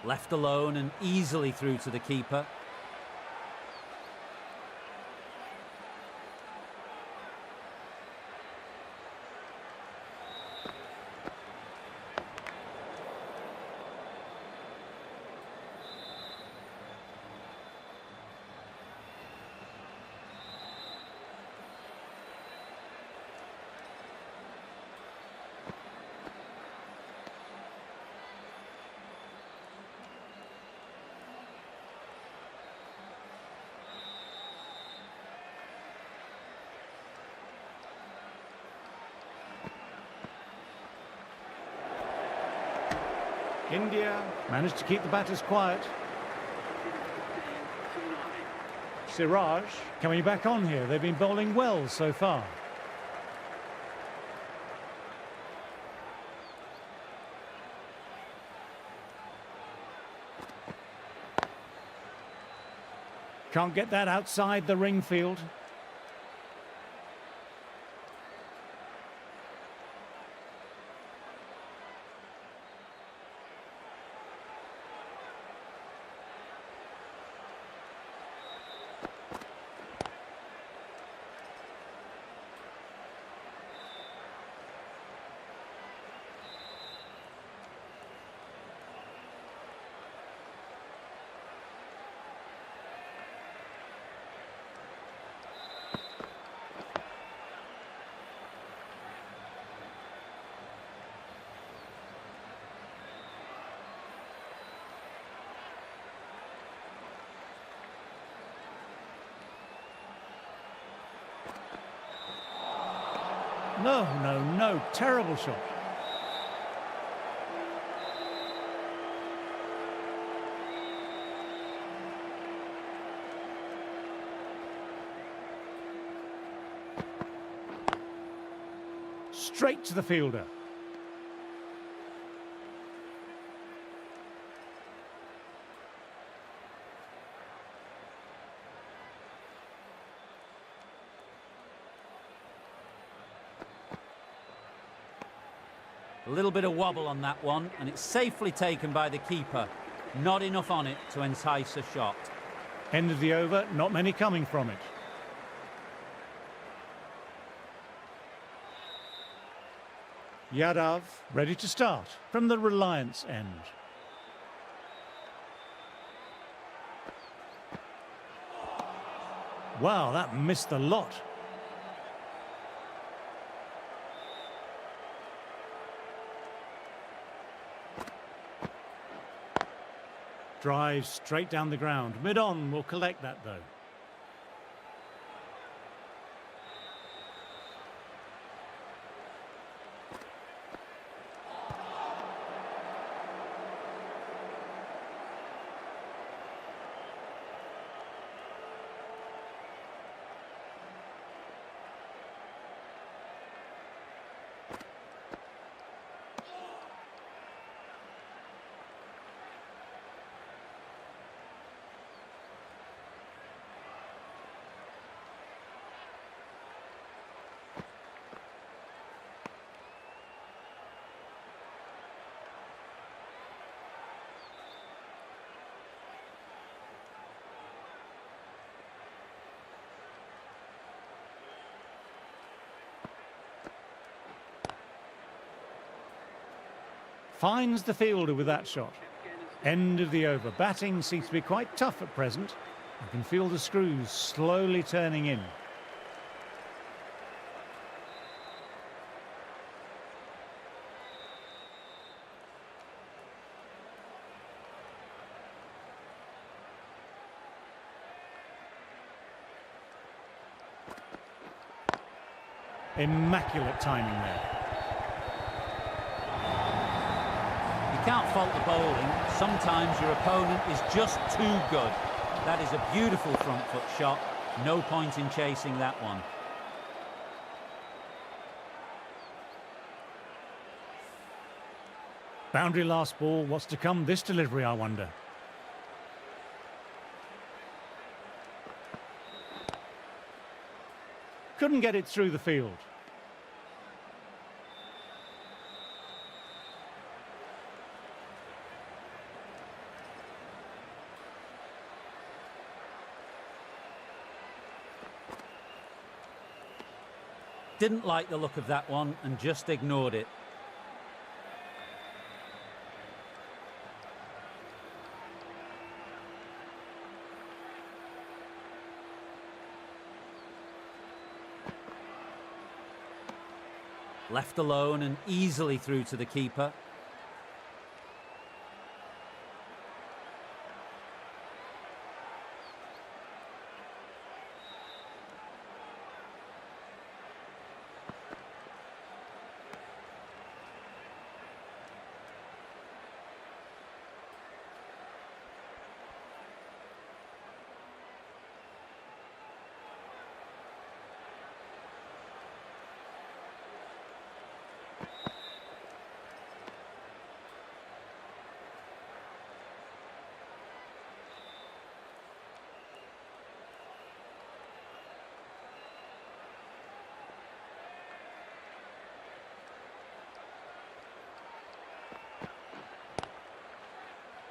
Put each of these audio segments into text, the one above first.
Left alone and easily through to the keeper. India managed to keep the batters quiet. Siraj coming back on here. They've been bowling well so far. Can't get that outside the ring field. No, terrible shot. Straight to the fielder. A little bit of wobble on that one, and it's safely taken by the keeper. Not enough on it to entice a shot. End of the over, not many coming from it. Yadav ready to start from the Reliance end. Wow, that missed the lot. Drive straight down the ground. Mid-on will collect that though. Finds the fielder with that shot. End of the over. Batting seems to be quite tough at present. You can feel the screws slowly turning in. Immaculate timing there. You can't fault the bowling. Sometimes your opponent is just too good. That is a beautiful front foot shot. No point in chasing that one. Boundary last ball. What's to come this delivery, I wonder? Couldn't get it through the field. Didn't like the look of that one and just ignored it. Left alone and easily through to the keeper.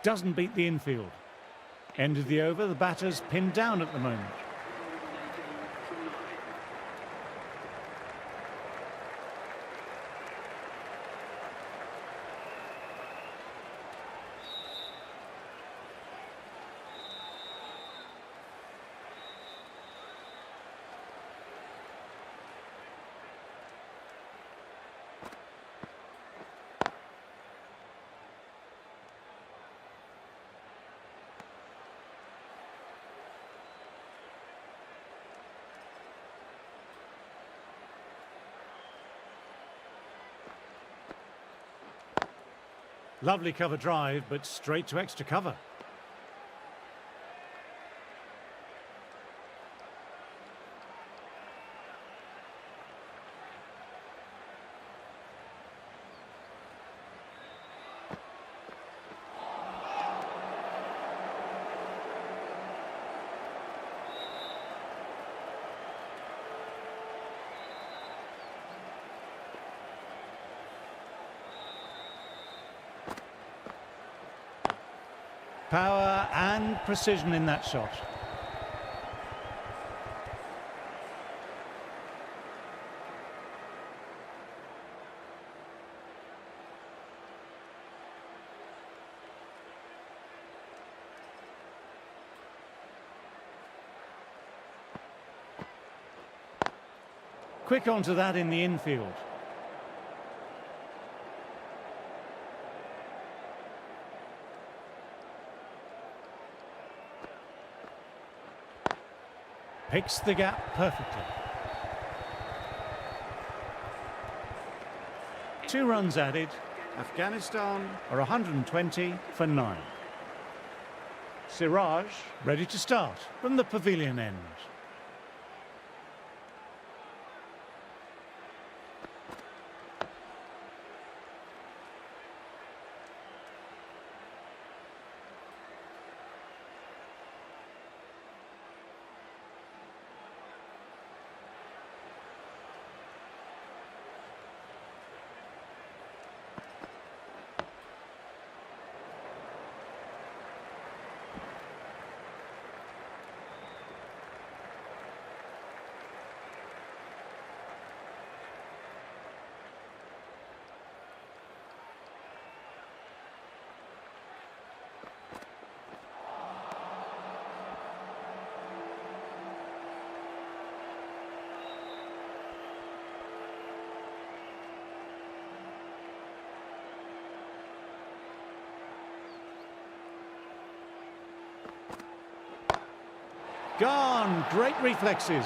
Doesn't beat the infield. End of the over, the batter's pinned down at the moment. Lovely cover drive, but straight to extra cover. Power and precision in that shot. Quick onto that in the infield. Picks the gap perfectly. 2 runs added. Afghanistan are 120 for 9. Siraj ready to start from the pavilion end. Gone, great reflexes.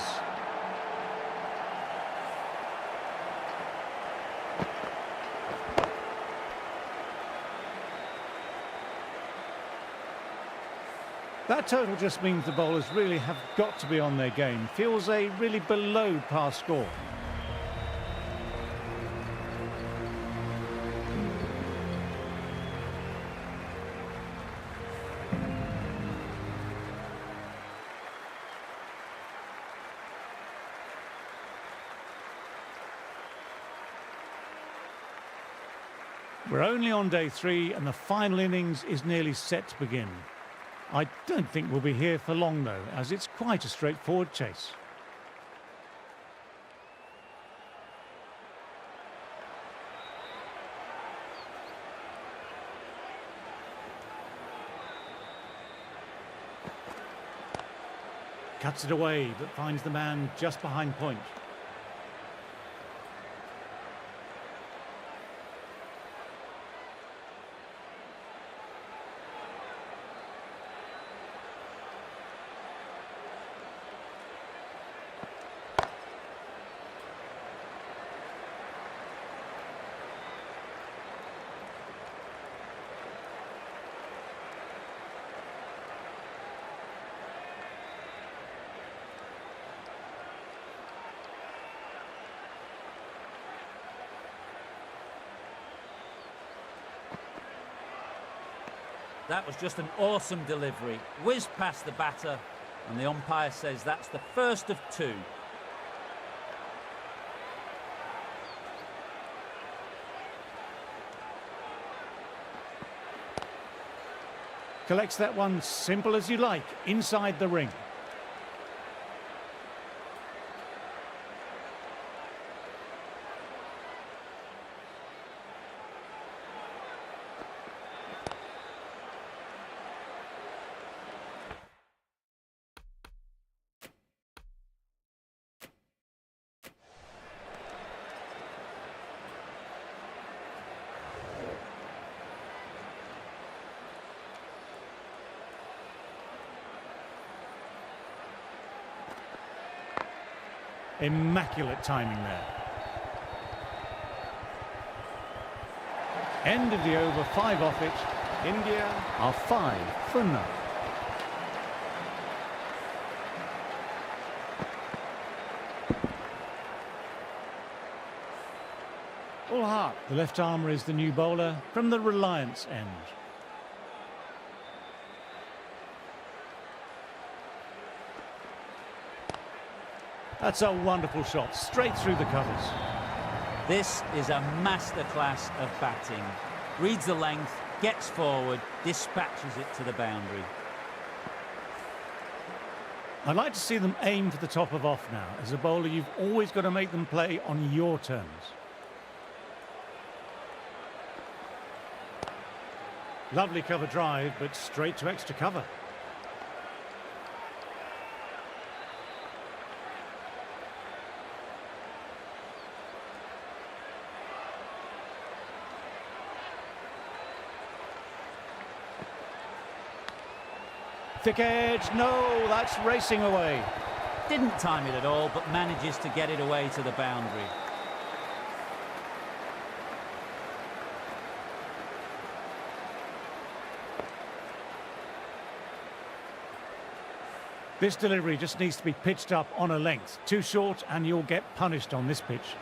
That total just means the bowlers really have got to be on their game. Feels a really below par score. We're only on day 3 and the final innings is nearly set to begin. I don't think we'll be here for long though, as it's quite a straightforward chase. Cuts it away, but finds the man just behind point. That was just an awesome delivery. Whizzed past the batter, and the umpire says that's the first of two. Collects that one simple as you like, inside the ring. Immaculate timing there. End of the over, 5 off it. India are 5-0. All Hart, the left armour, is the new bowler from the Reliance end. That's a wonderful shot, straight through the covers. This is a masterclass of batting. Reads the length, gets forward, dispatches it to the boundary. I'd like to see them aim for the top of off now. As a bowler, you've always got to make them play on your terms. Lovely cover drive, but straight to extra cover. Thick edge, no, that's racing away. Didn't time it at all, but manages to get it away to the boundary. This delivery just needs to be pitched up on a length. Too short and you'll get punished on this pitch.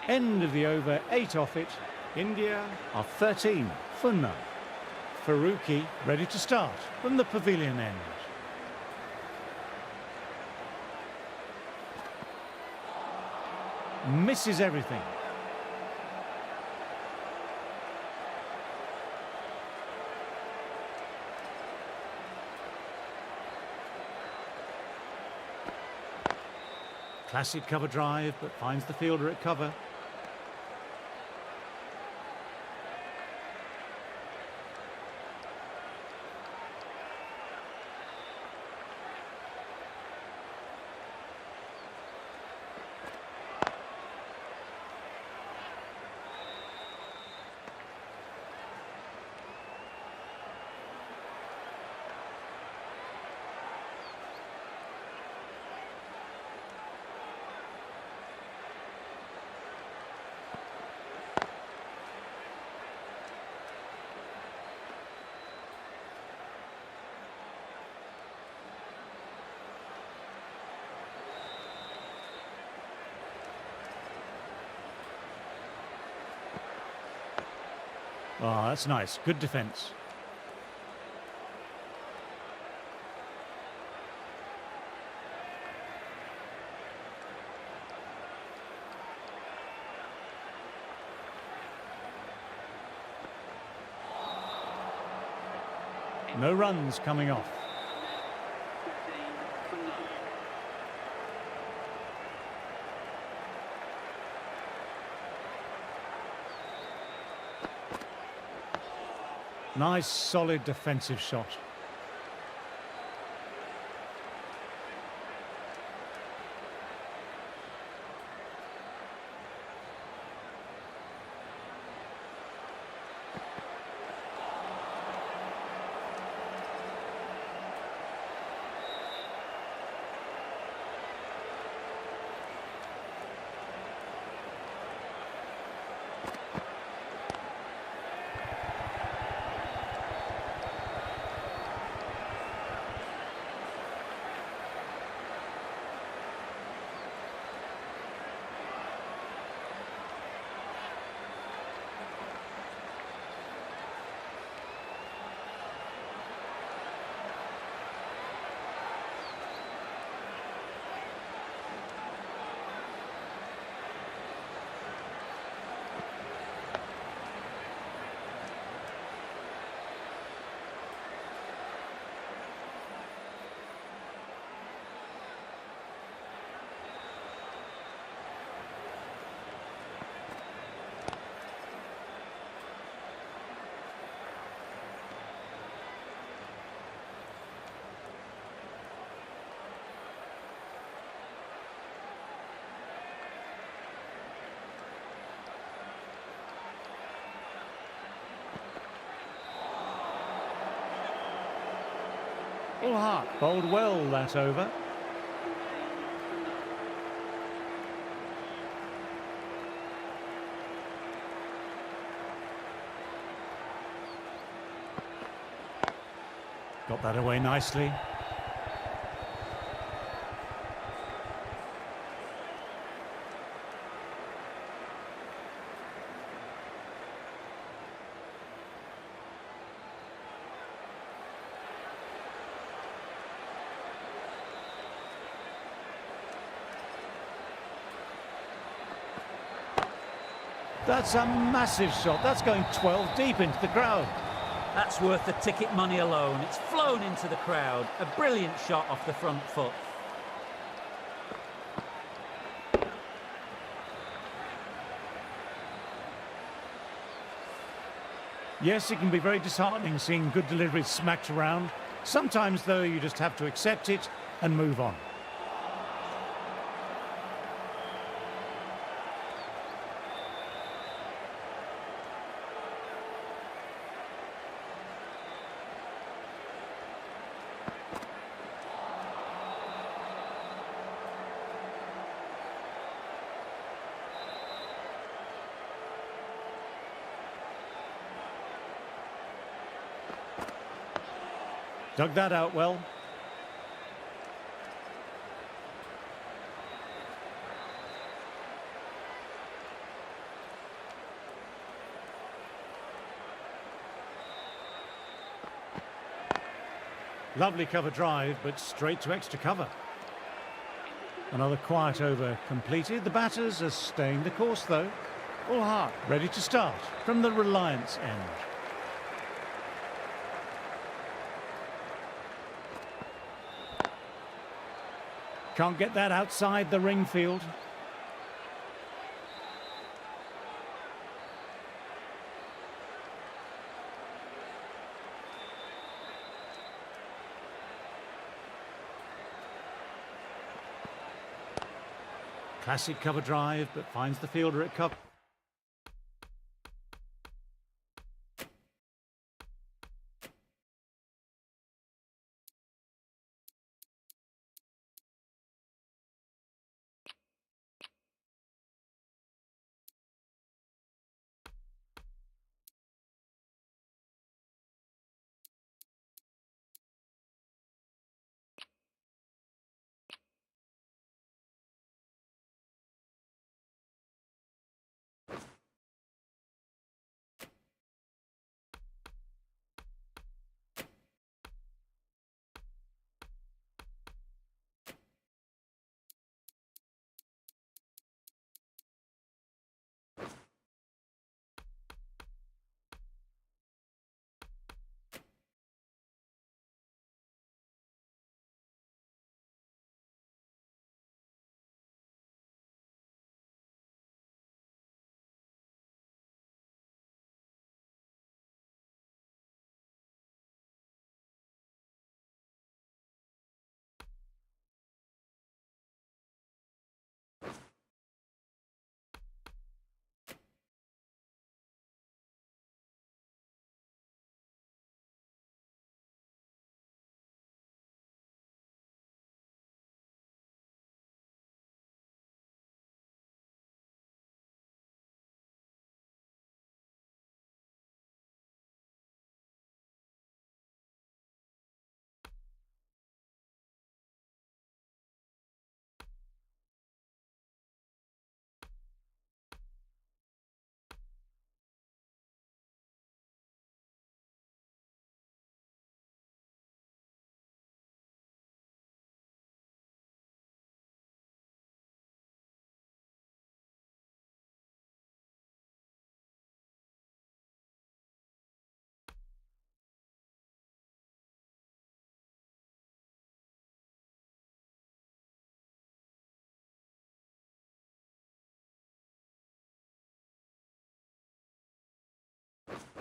End of the over, 8 off it. India are 13-0. Faruqi ready to start from the pavilion end. Misses everything. Classic cover drive, but finds the fielder at cover. Oh, that's nice. Good defence. No runs coming off. Nice, solid defensive shot. All heart bowled well that over. Got that away nicely. That's a massive shot. That's going 12 deep into the crowd. That's worth the ticket money alone. It's flown into the crowd. A brilliant shot off the front foot. Yes, it can be very disheartening seeing good deliveries smacked around. Sometimes, though, you just have to accept it and move on. Dug that out well. Lovely cover drive, but straight to extra cover. Another quiet over completed. The batters are staying the course, though. All heart, ready to start from the Reliance end. Can't get that outside the ring field. Classic cover drive, but finds the fielder at cover.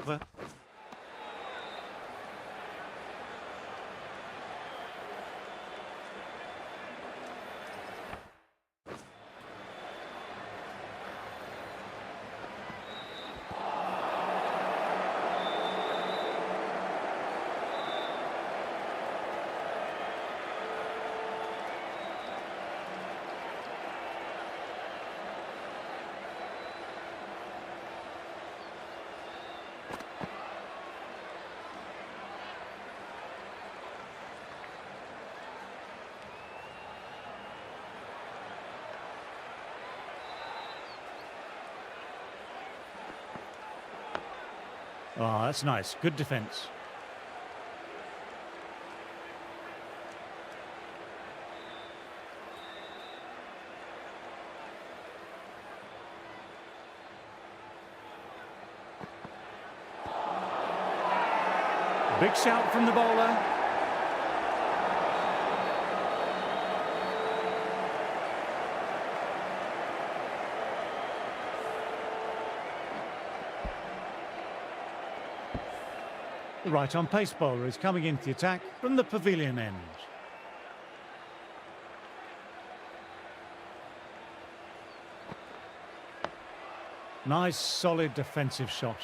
cover. Oh, that's nice. Good defence. Big shout from the bowler. The right-on pace bowler is coming into the attack from the pavilion end. Nice, solid defensive shot.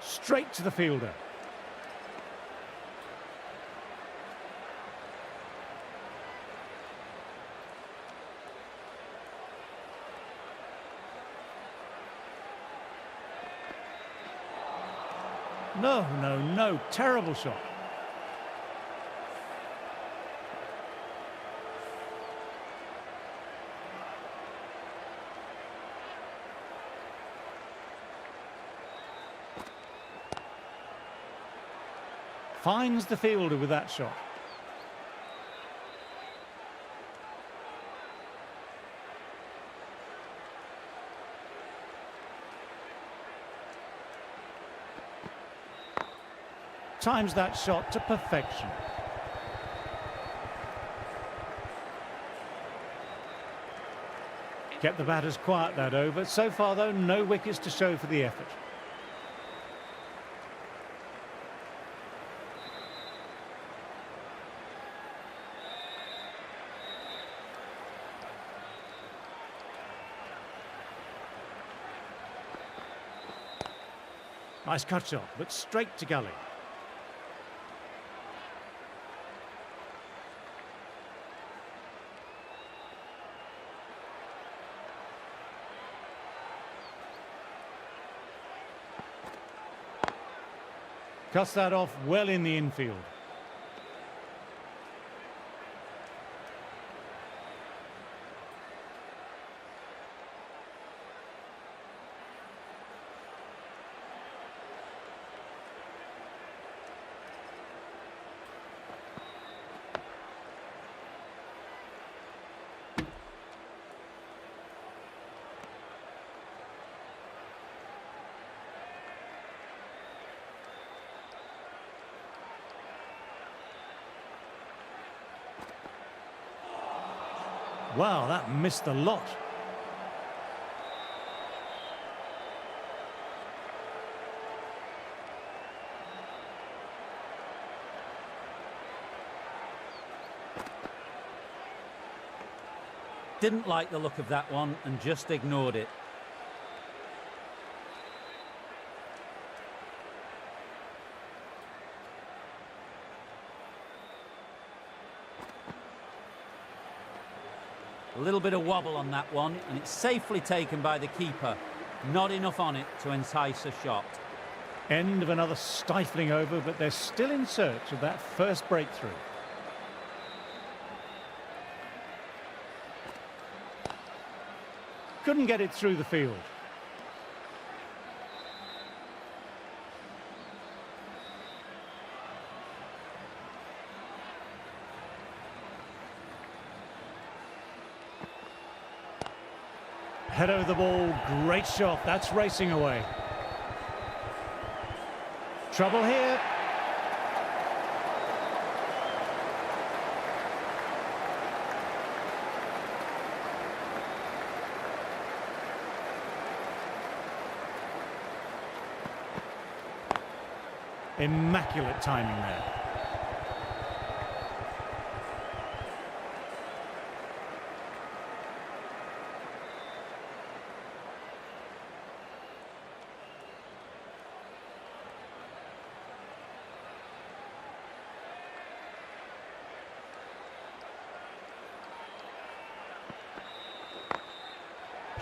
Straight to the fielder. No, no, no. Terrible shot. Finds the fielder with that shot. Times that shot to perfection. Kept the batters quiet that over. So far, though, no wickets to show for the effort. Nice cut shot, but straight to gully. Cuts that off well in the infield. Wow, that missed the lot. Didn't like the look of that one and just ignored it. A little bit of wobble on that one, and it's safely taken by the keeper. Not enough on it to entice a shot. End of another stifling over, but they're still in search of that first breakthrough. Couldn't get it through the field. Head over the ball, great shot, that's racing away. Trouble here. Immaculate timing there.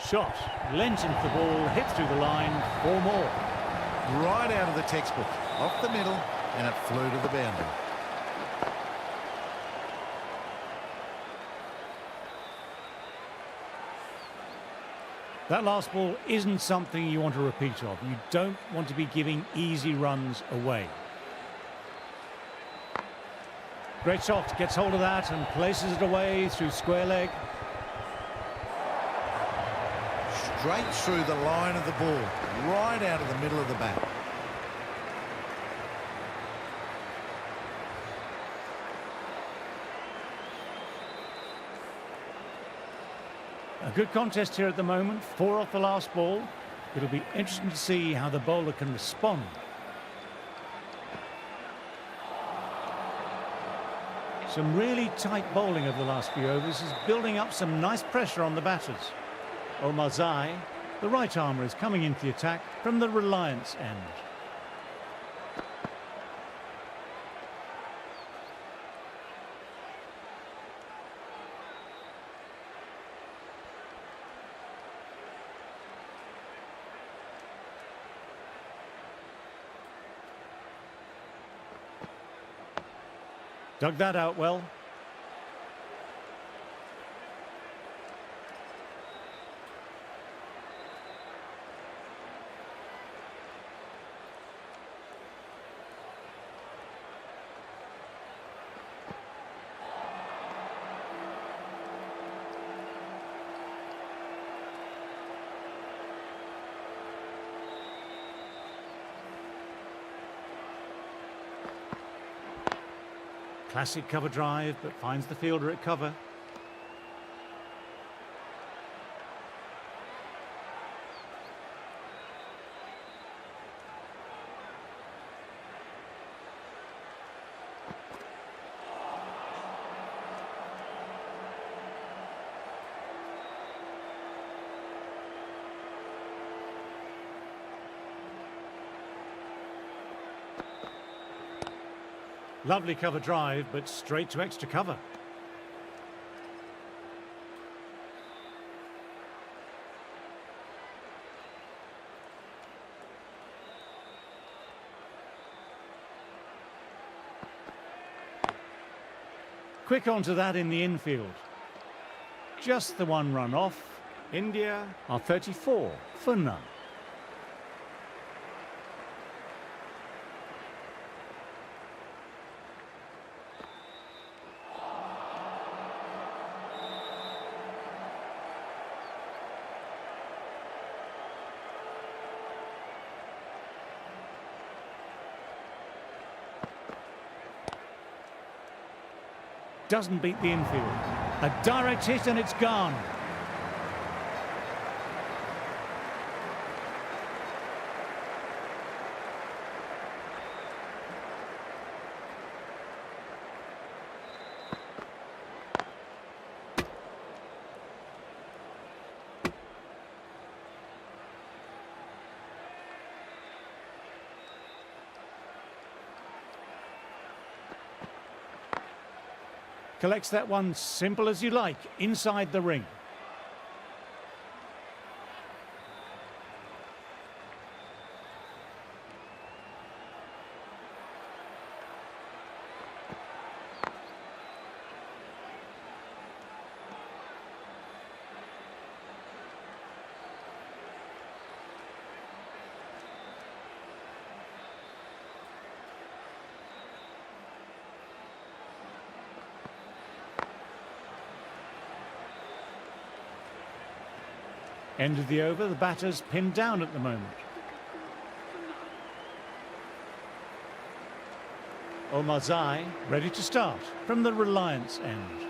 Shot, lent into the ball, hit through the line, 4 more. Right out of the textbook, off the middle, and it flew to the boundary. That last ball isn't something you want to repeat of. You don't want to be giving easy runs away. Great shot, gets hold of that and places it away through square leg. Straight through the line of the ball, right out of the middle of the bat. A good contest here at the moment, 4 off the last ball. It'll be interesting to see how the bowler can respond. Some really tight bowling over the last few overs is building up some nice pressure on the batters. Zai, the right armer, is coming into the attack from the Reliance end. Dug that out well. Classic cover drive, but finds the fielder at cover. Lovely cover drive, but straight to extra cover. Quick onto that in the infield. Just the 1 run off. India are 34 for none. Doesn't beat the infield. A direct hit and it's gone. Collects that one simple as you like, inside the ring. End of the over, the batter's pinned down at the moment. Omarzai ready to start from the Reliance end.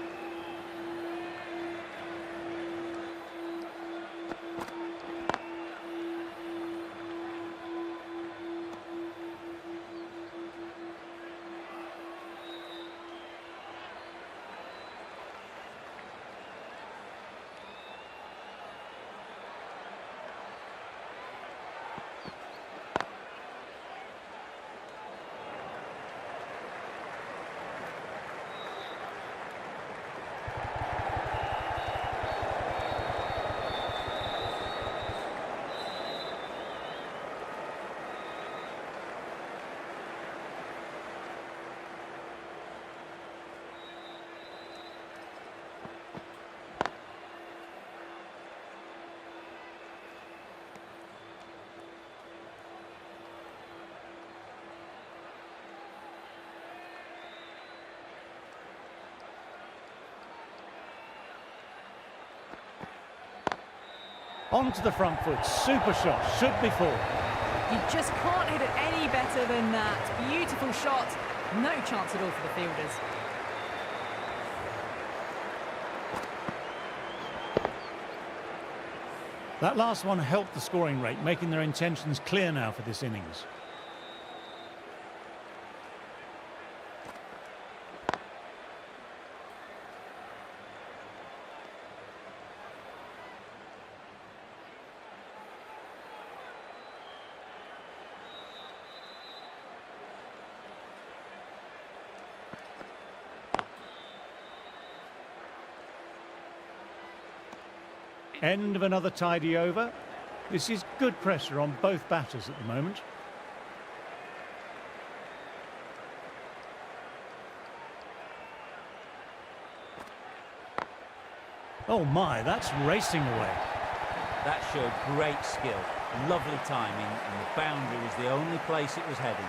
Onto the front foot, super shot, should be full. You just can't hit it any better than that. Beautiful shot, no chance at all for the fielders. That last one helped the scoring rate, making their intentions clear now for this innings. End of another tidy over. This is good pressure on both batters at the moment. Oh my, that's racing away. That showed great skill, lovely timing, and the boundary was the only place it was heading.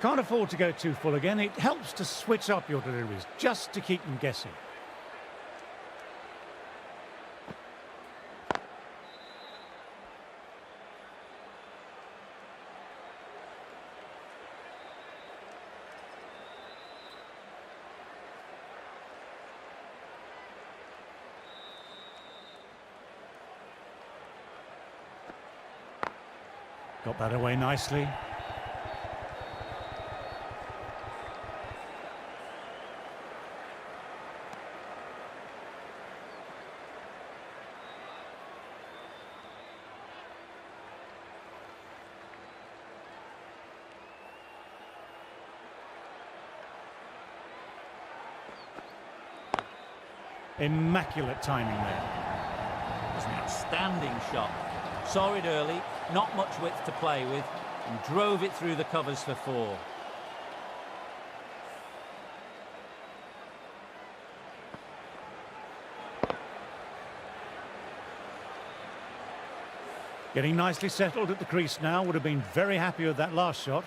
Can't afford to go too full again. It helps to switch up your deliveries, just to keep them guessing. Got that away nicely. Immaculate timing there. It was an outstanding shot. Saw it early, not much width to play with, and drove it through the covers for 4. Getting nicely settled at the crease now. Would have been very happy with that last shot.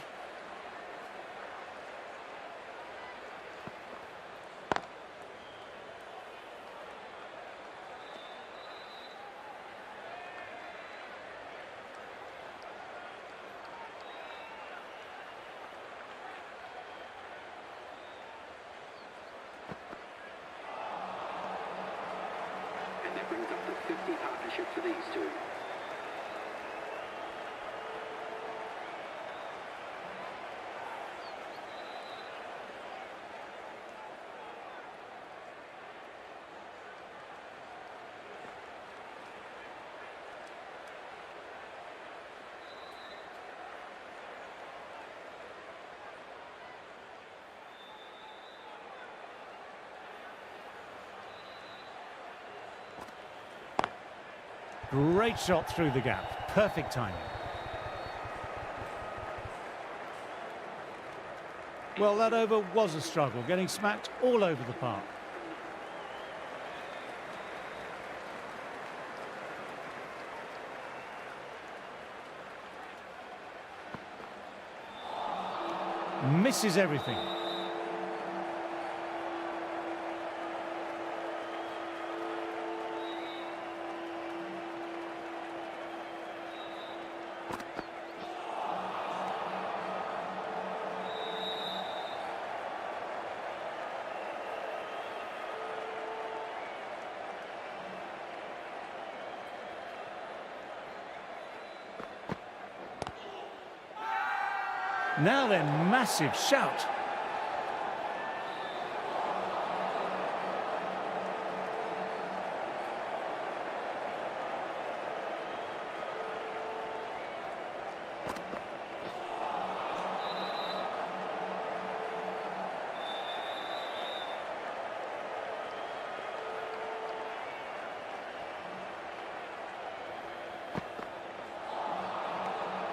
And that brings up the 50 partnership for these two. Great shot through the gap. Perfect timing. Well, that over was a struggle, getting smacked all over the park. misses everything. Now then, massive shout.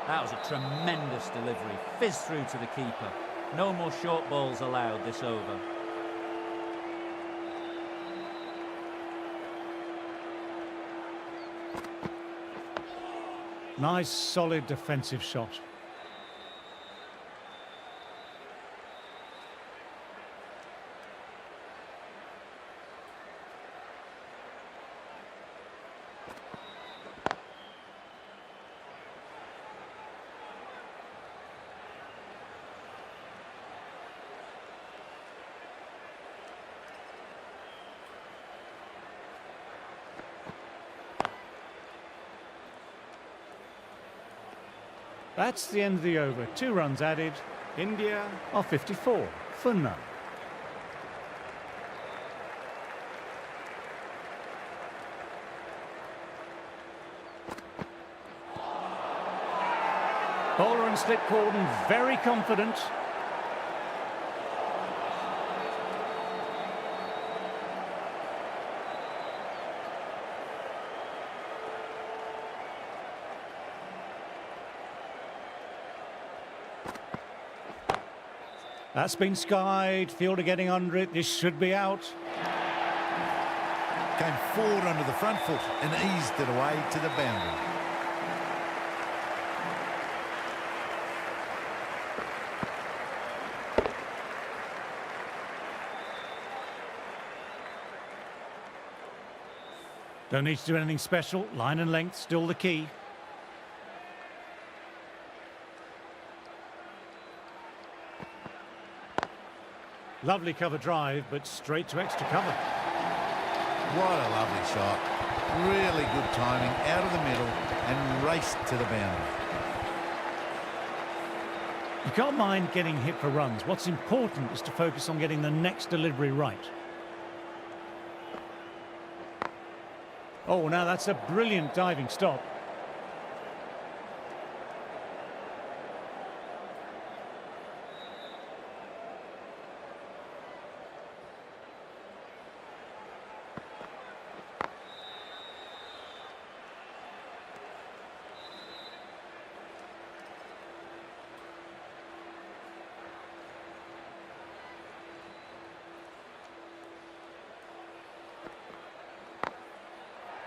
That was a tremendous delivery. Fizzed through to the keeper. No more short balls allowed this over. Nice, solid defensive shot. That's the end of the over. 2 runs added. India are 54 for none. Bowler and slip cordon, very confident. That's been skied, fielder getting under it, this should be out. Came forward under the front foot and eased it away to the boundary. Don't need to do anything special, line and length still the key. Lovely cover drive, but straight to extra cover. What a lovely shot. Really good timing, out of the middle and raced to the boundary. You can't mind getting hit for runs. What's important is to focus on getting the next delivery right. Oh, now that's a brilliant diving stop.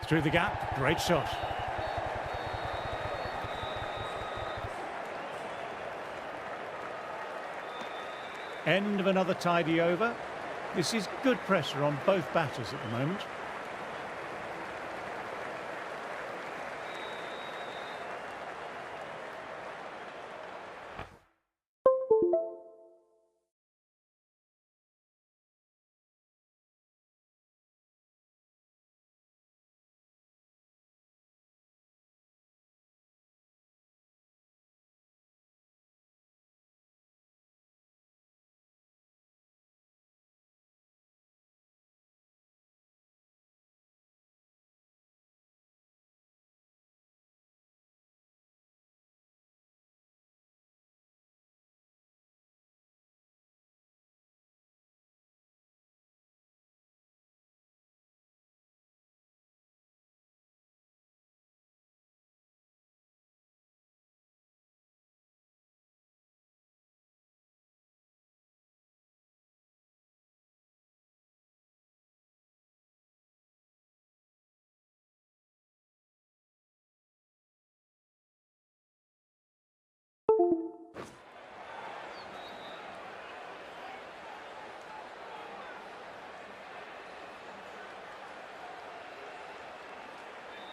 Through the gap, great shot. End of another tidy over. This is good pressure on both batters at the moment.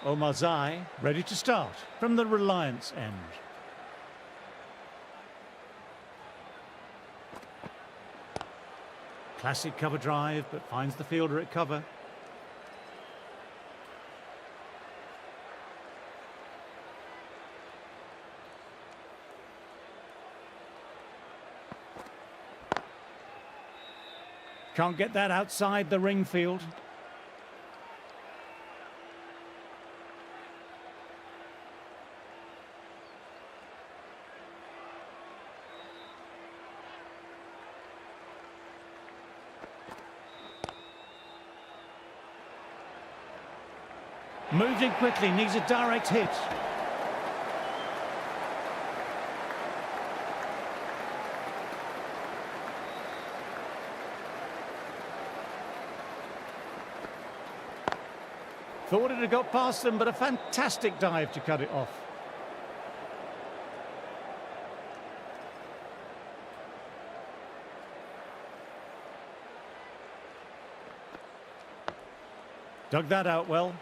Omazai ready to start from the Reliance end. Classic cover drive, but finds the fielder at cover. Can't get that outside the ring field. Moved in quickly, needs a direct hit. Thought it had got past them, but a fantastic dive to cut it off. Dug that out well.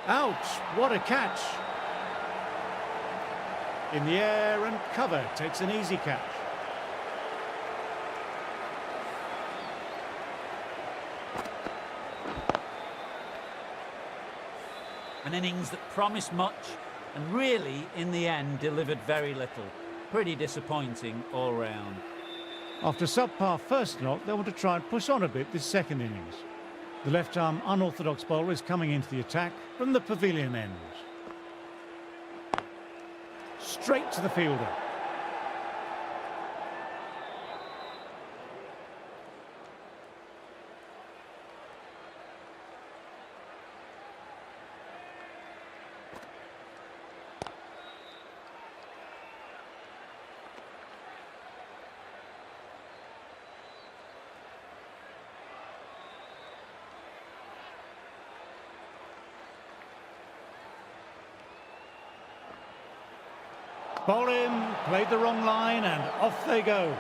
Ouch, what a catch. In the air and cover, takes an easy catch. An innings that promised much and really, in the end, delivered very little. Pretty disappointing all round. After a subpar first knock, they want to try and push on a bit this second innings. The left-arm unorthodox bowler is coming into the attack from the pavilion end. Straight to the fielder. Bowl him, played the wrong line, and off they go.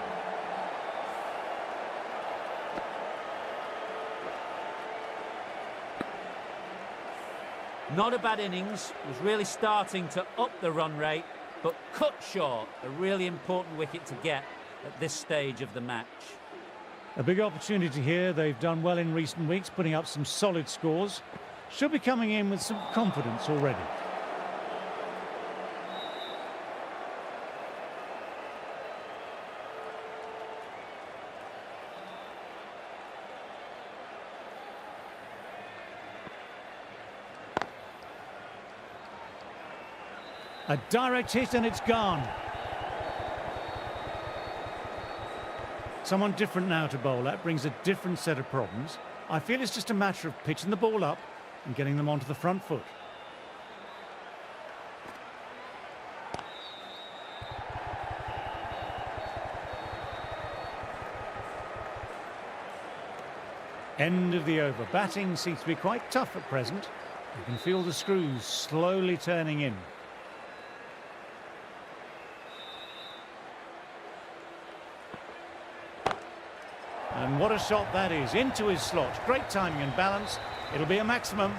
Not a bad innings, was really starting to up the run rate, but cut short, a really important wicket to get at this stage of the match. A big opportunity here. They've done well in recent weeks, putting up some solid scores. Should be coming in with some confidence already. A direct hit and it's gone. Someone different now to bowl. That brings a different set of problems. I feel it's just a matter of pitching the ball up and getting them onto the front foot. End of the over. Batting seems to be quite tough at present. You can feel the screws slowly turning in. And what a shot that is, into his slot. Great timing and balance. It'll be a maximum.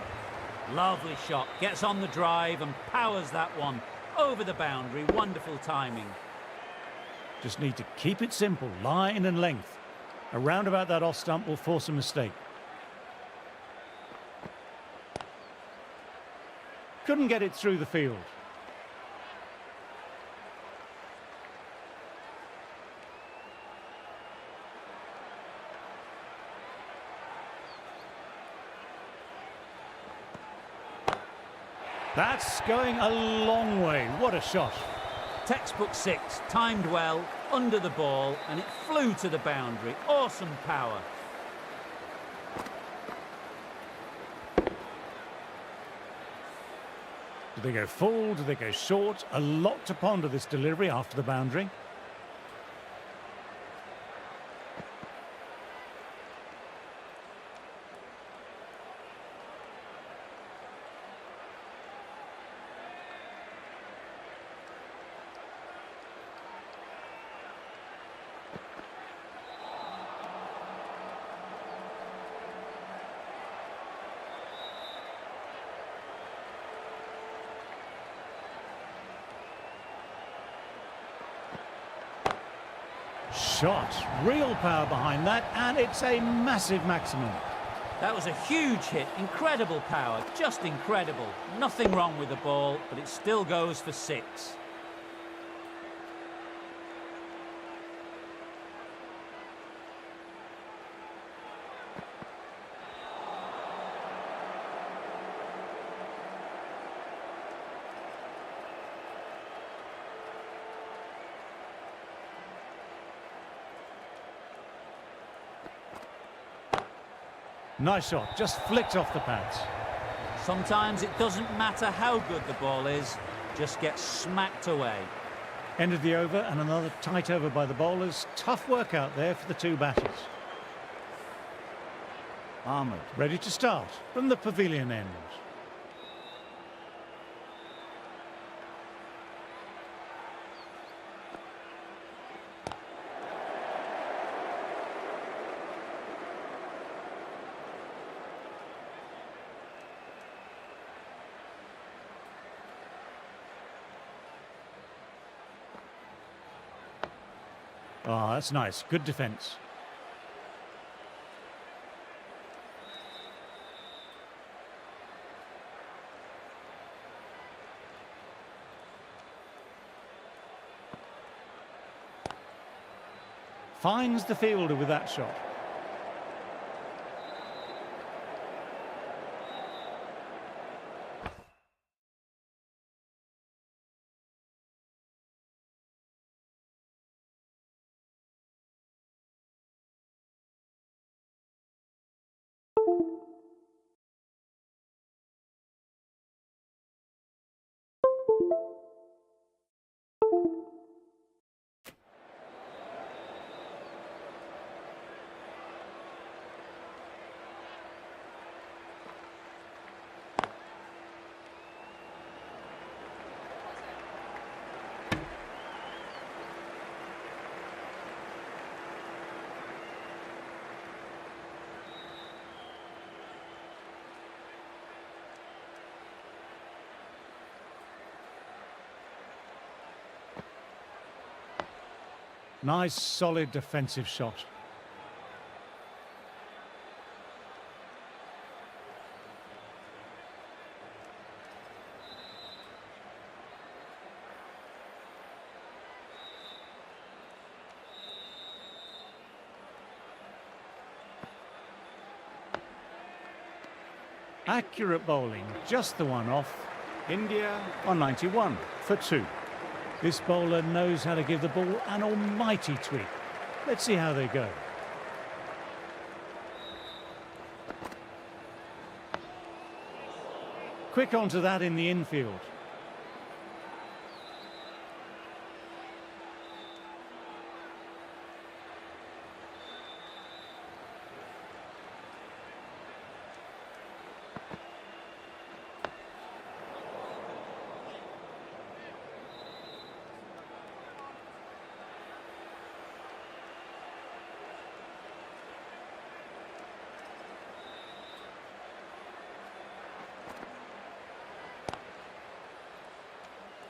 Lovely shot, gets on the drive and powers that one over the boundary. Wonderful timing. Just need to keep it simple, line and length. A roundabout that off stump will force a mistake. Couldn't get it through the field. That's going a long way. What a shot. Textbook six, timed well, under the ball, and it flew to the boundary. Awesome power. Do they go full? Do they go short? A lot to ponder this delivery after the boundary. shot. Real power behind that, and it's a massive maximum. That was a huge hit, incredible power, just incredible. Nothing wrong with the ball, but it still goes for 6. Nice shot, just flicked off the pads. Sometimes it doesn't matter how good the ball is, just get smacked away. End of the over, and another tight over by the bowlers. Tough work out there for the two batters. Ahmed ready to start from the pavilion end. Oh, that's nice. Good defence. Finds the fielder with that shot. Nice, solid defensive shot. Accurate bowling, just the one off. India on 91 for 2. This bowler knows how to give the ball an almighty tweak. Let's see how they go. Quick onto that in the infield.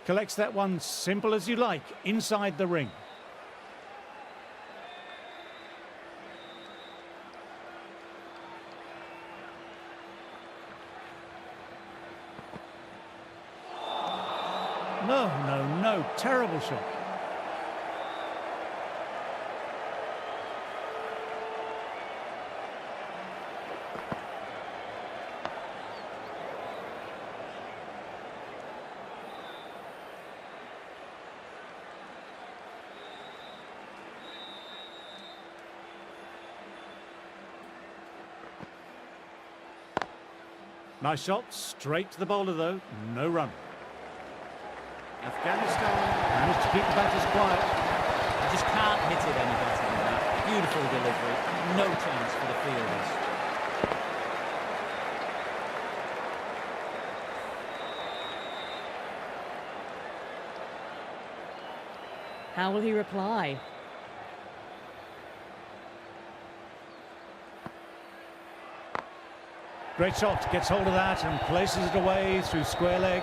Collects that one simple as you like, inside the ring. No, terrible shot. Nice shot, straight to the bowler though, no run. Afghanistan managed to keep the batters quiet. You just can't hit it any better than that. Beautiful delivery, no chance for the fielders. How will he reply? Great shot, gets hold of that and places it away through square leg.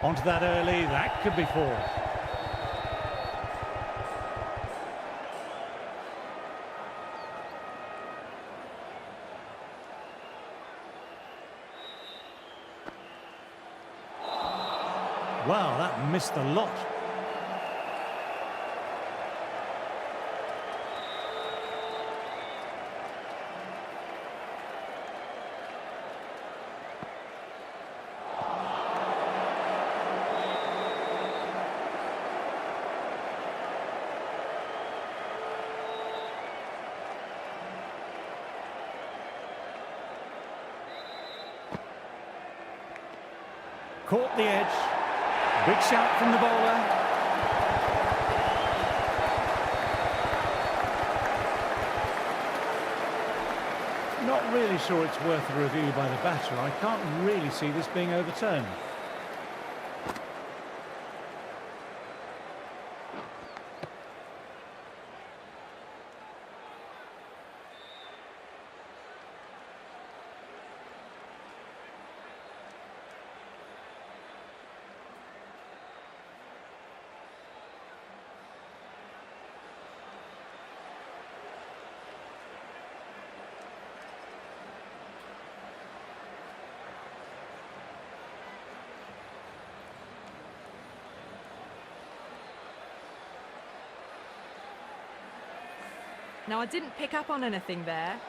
Onto that early, that could be 4. Wow, that missed the lot. Caught the edge. Big shout from the bowler. Not really sure it's worth a review by the batter. I can't really see this being overturned. Now, I didn't pick up on anything there.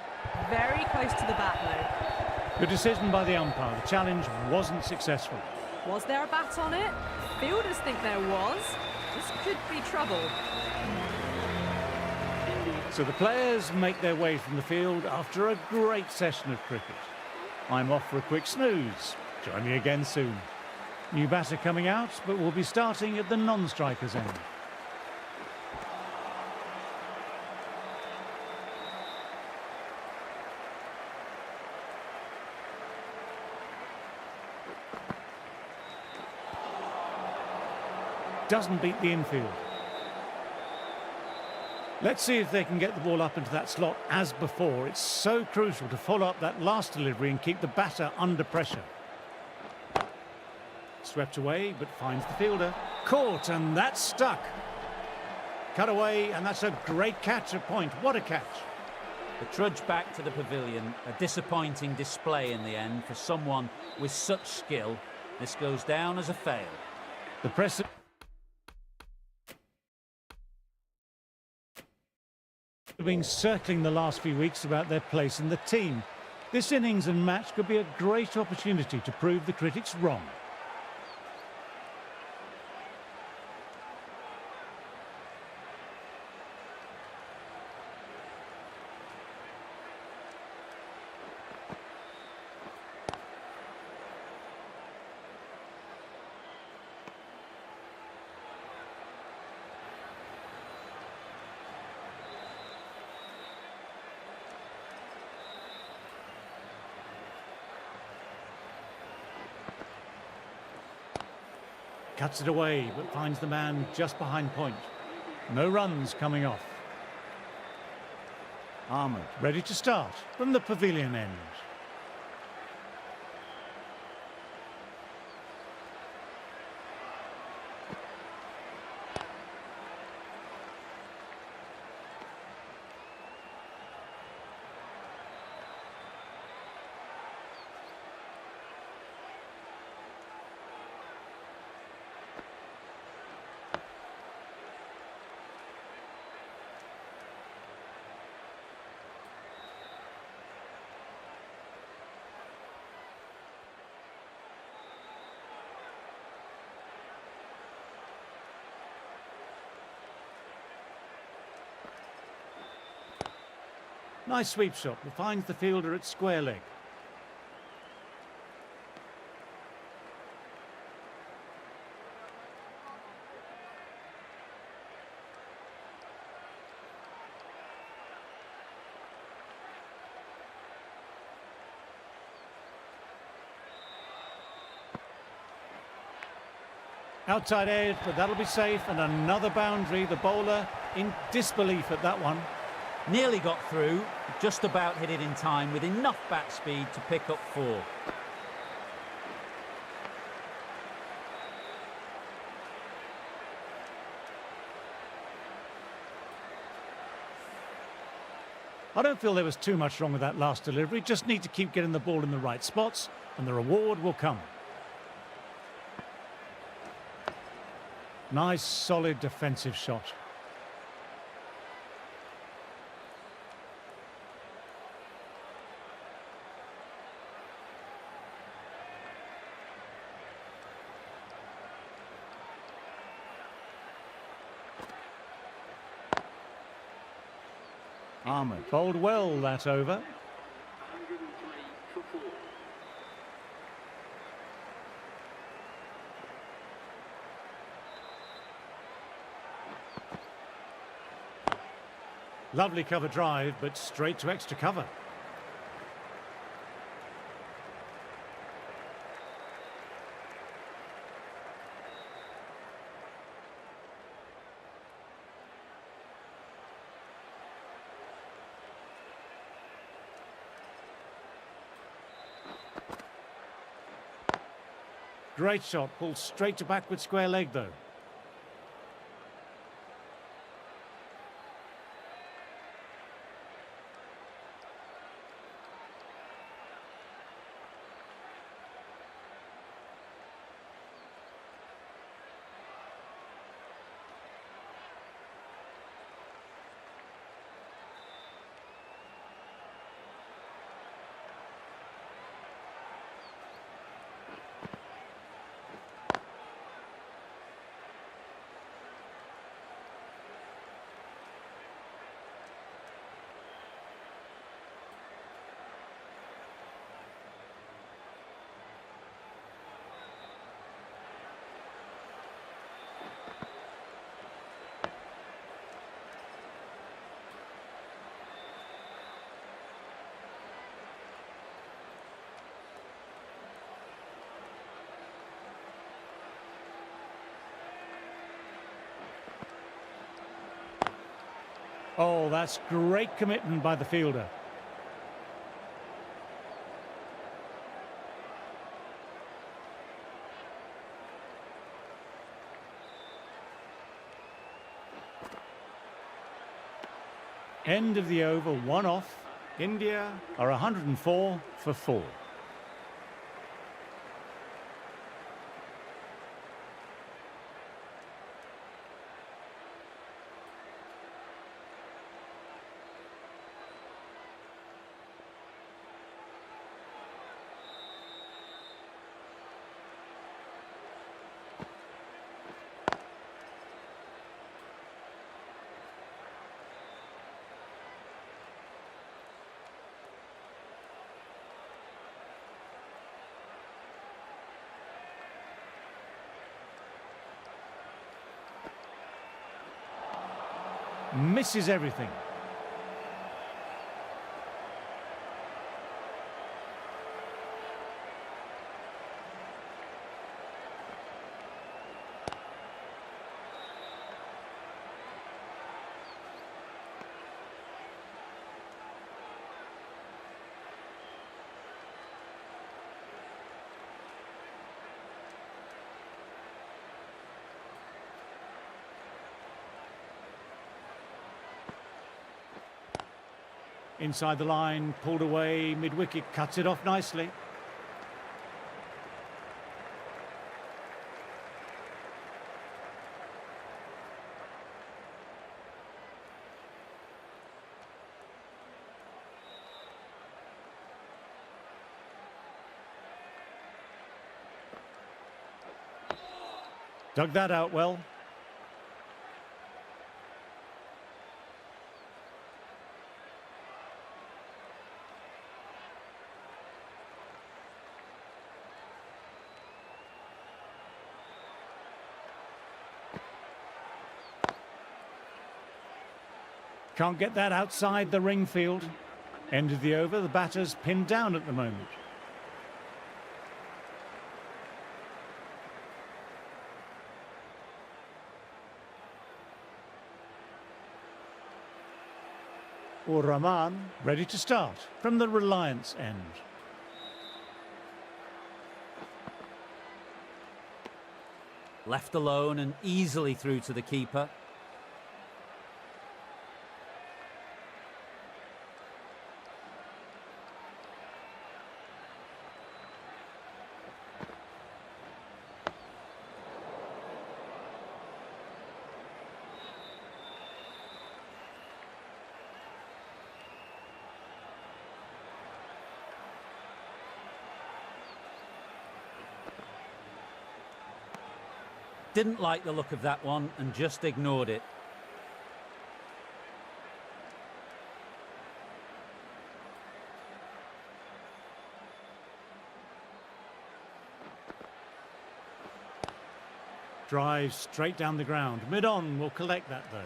Very close to the bat, though. Good decision by the umpire. The challenge wasn't successful. Was there a bat on it? Fielders think there was. This could be trouble. So the players make their way from the field after a great session of cricket. I'm off for a quick snooze. Join me again soon. New batter coming out, but we'll be starting at the non-strikers end. Doesn't beat the infield. Let's see if they can get the ball up into that slot as before. It's so crucial to follow up that last delivery and keep the batter under pressure. Swept away, but finds the fielder. Caught, and that's stuck. Cut away, and that's a great catch at point. What a catch. The trudge back to the pavilion, a disappointing display in the end for someone with such skill. This goes down as a fail. The press... have been circling the last few weeks about their place in the team. This innings and match could be a great opportunity to prove the critics wrong. Cuts it away, but finds the man just behind point. No runs coming off. Ahmed ready to start from the pavilion end. Nice sweep shot that finds the fielder at square leg. Outside edge, but that'll be safe, and another boundary. The bowler in disbelief at that one. Nearly got through, just about hit it in time with enough bat speed to pick up 4. I don't feel there was too much wrong with that last delivery. Just need to keep getting the ball in the right spots and the reward will come. Nice, solid defensive shot. Ahmed bowled well that over. 103 for 4. Lovely cover drive, but straight to extra cover. Great shot, pulled straight to backward square leg though. Oh, that's great commitment by the fielder. End of the over, 1 off. India are 104 for 4. Misses everything. Inside the line, pulled away, mid-wicket, cuts it off nicely. Dug that out well. Can't get that outside the ring field. End of the over, the batter's pinned down at the moment. Rahman ready to start from the Reliance end. Left alone and easily through to the keeper. Didn't like the look of that one and just ignored it. Drive straight down the ground. Mid-on will collect that though.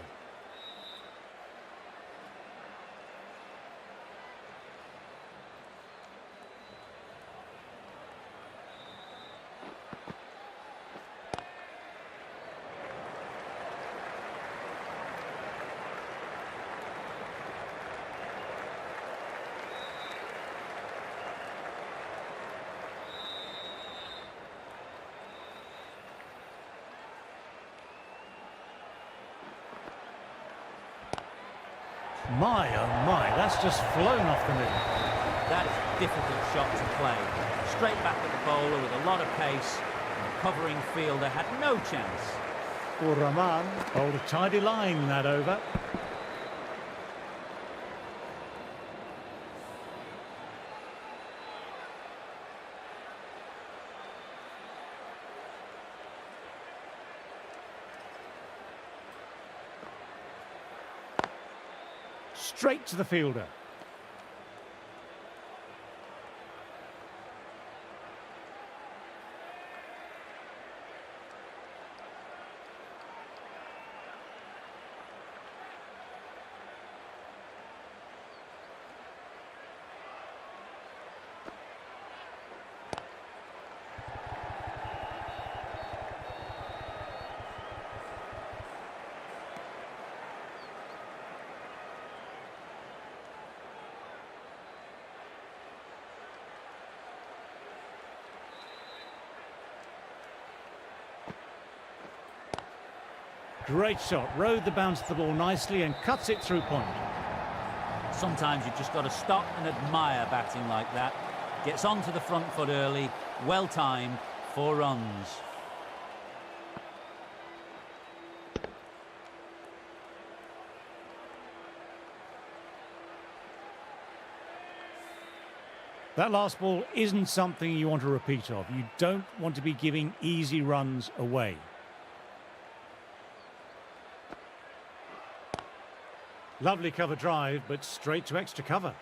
My, oh my, that's just flown off the middle. That is a difficult shot to play. Straight back at the bowler with a lot of pace, and the covering fielder had no chance. Well, Rahman bowled a tidy line that over. Straight to the fielder. Great shot, rode the bounce of the ball nicely and cuts it through point. Sometimes you've just got to stop and admire batting like that. Gets onto the front foot early, well timed, 4 runs. That last ball isn't something you want to repeat of. You don't want to be giving easy runs away. Lovely cover drive, but straight to extra cover.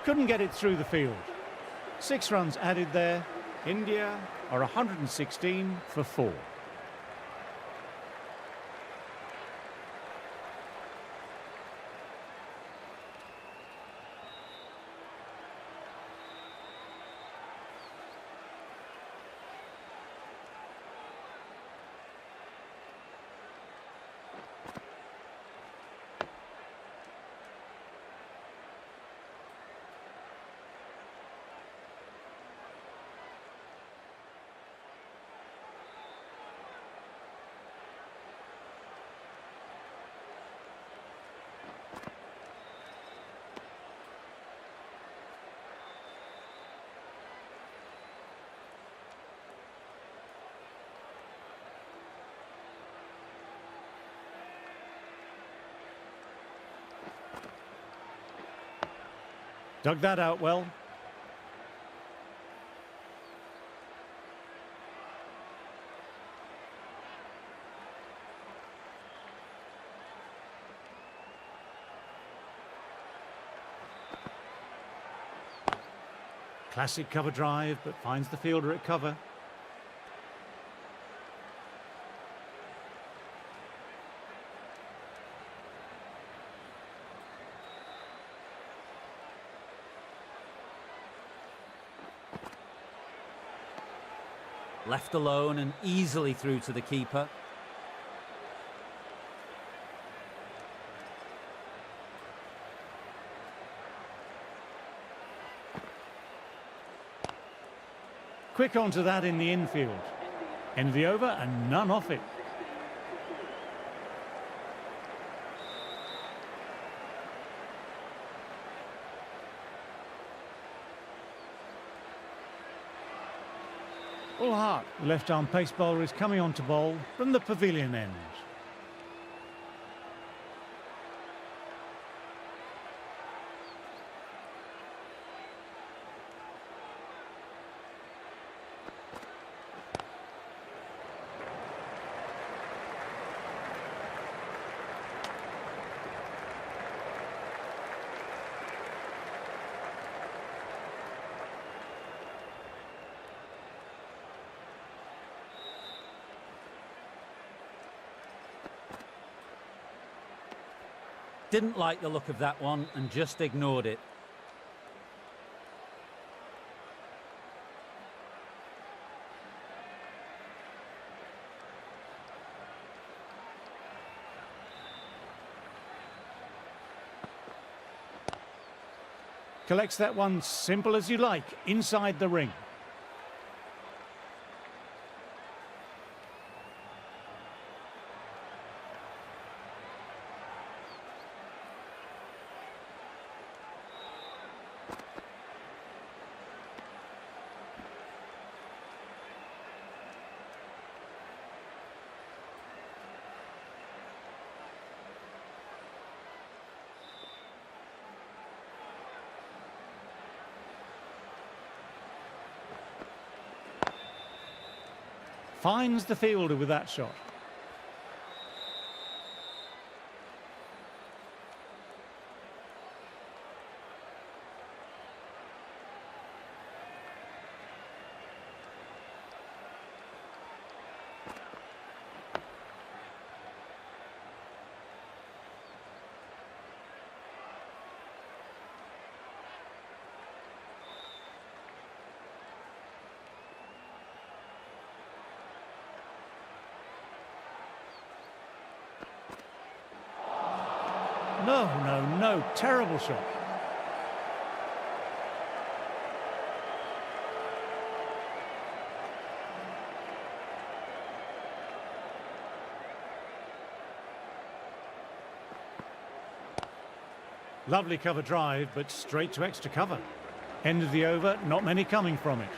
Couldn't get it through the field. 6 runs added there. India are 116 for 4. Dug that out well. Classic cover drive, but finds the fielder at cover. Left alone and easily through to the keeper. Quick onto that in the infield. End of the over and none off it. All heart. The left-arm pace bowler is coming on to bowl from the pavilion end. Didn't like the look of that one and just ignored it. Collects that one simple as you like, inside the ring. Finds the fielder with that shot. No, terrible shot. Lovely cover drive, but straight to extra cover. End of the over, not many coming from it.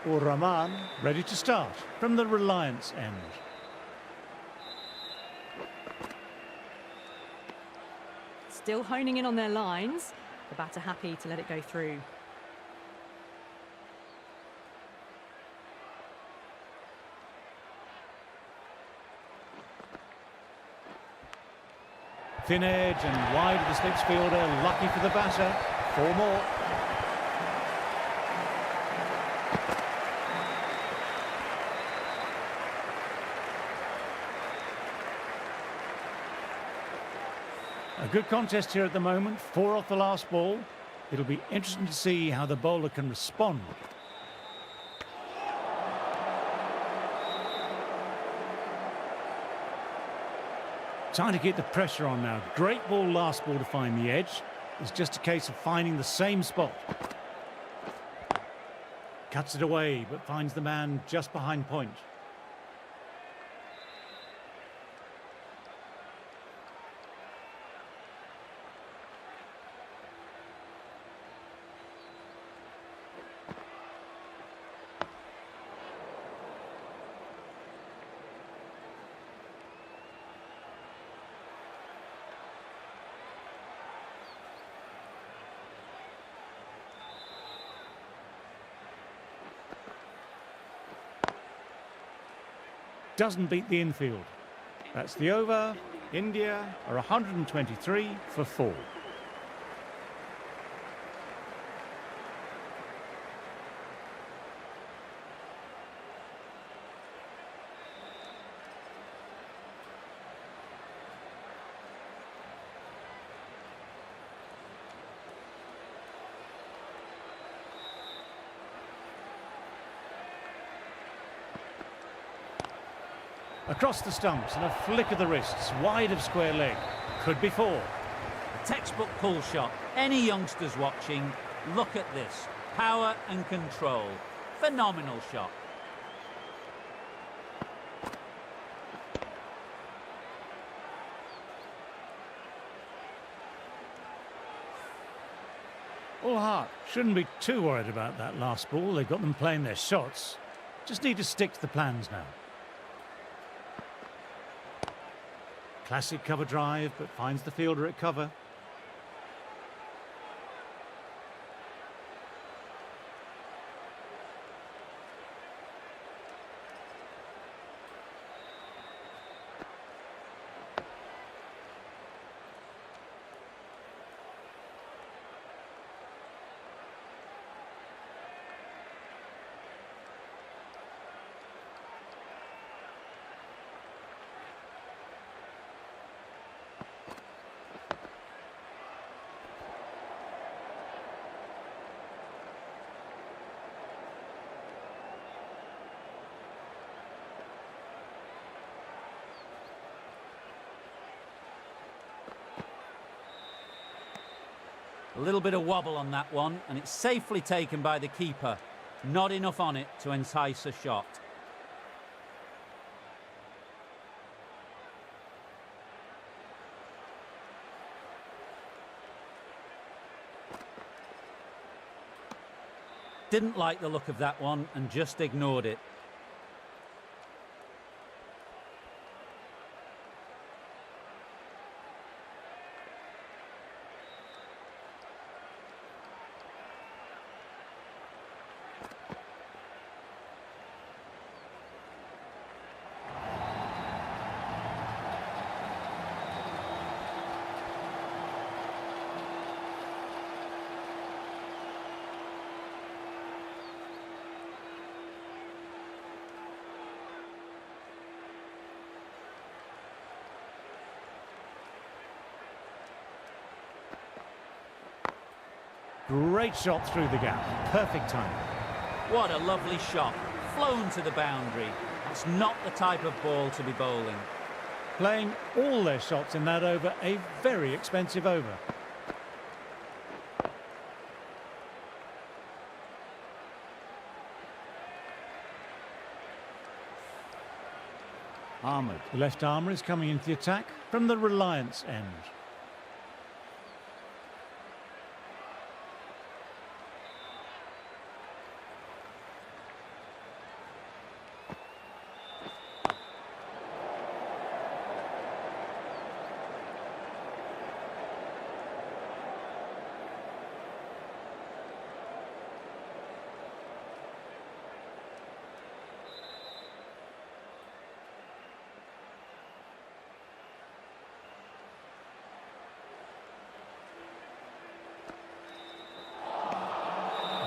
Rahman ready to start from the Reliance end. Still honing in on their lines. The batter happy to let it go through. Thin edge and wide of the slips fielder, lucky for the batter. 4 more. A good contest here at the moment, 4 off the last ball. It'll be interesting to see how the bowler can respond. Time to get the pressure on now. Great ball last ball to find the edge. It's just a case of finding the same spot. Cuts it away, but finds the man just behind point. Doesn't beat the infield. That's the over. India are 123 for 4. Across the stumps and a flick of the wrists, wide of square leg. Could be 4. A textbook pull shot. Any youngsters watching, look at this. Power and control. Phenomenal shot. All heart. Shouldn't be too worried about that last ball. They've got them playing their shots. Just need to stick to the plans now. Classic cover drive, but finds the fielder at cover. A little bit of wobble on that one, and it's safely taken by the keeper. Not enough on it to entice a shot. Didn't like the look of that one and just ignored it. Great shot through the gap. Perfect timing. What a lovely shot. Flown to the boundary. That's not the type of ball to be bowling. Playing all their shots in that over, a very expensive over. Ahmed, the left armour, is coming into the attack from the Reliance end.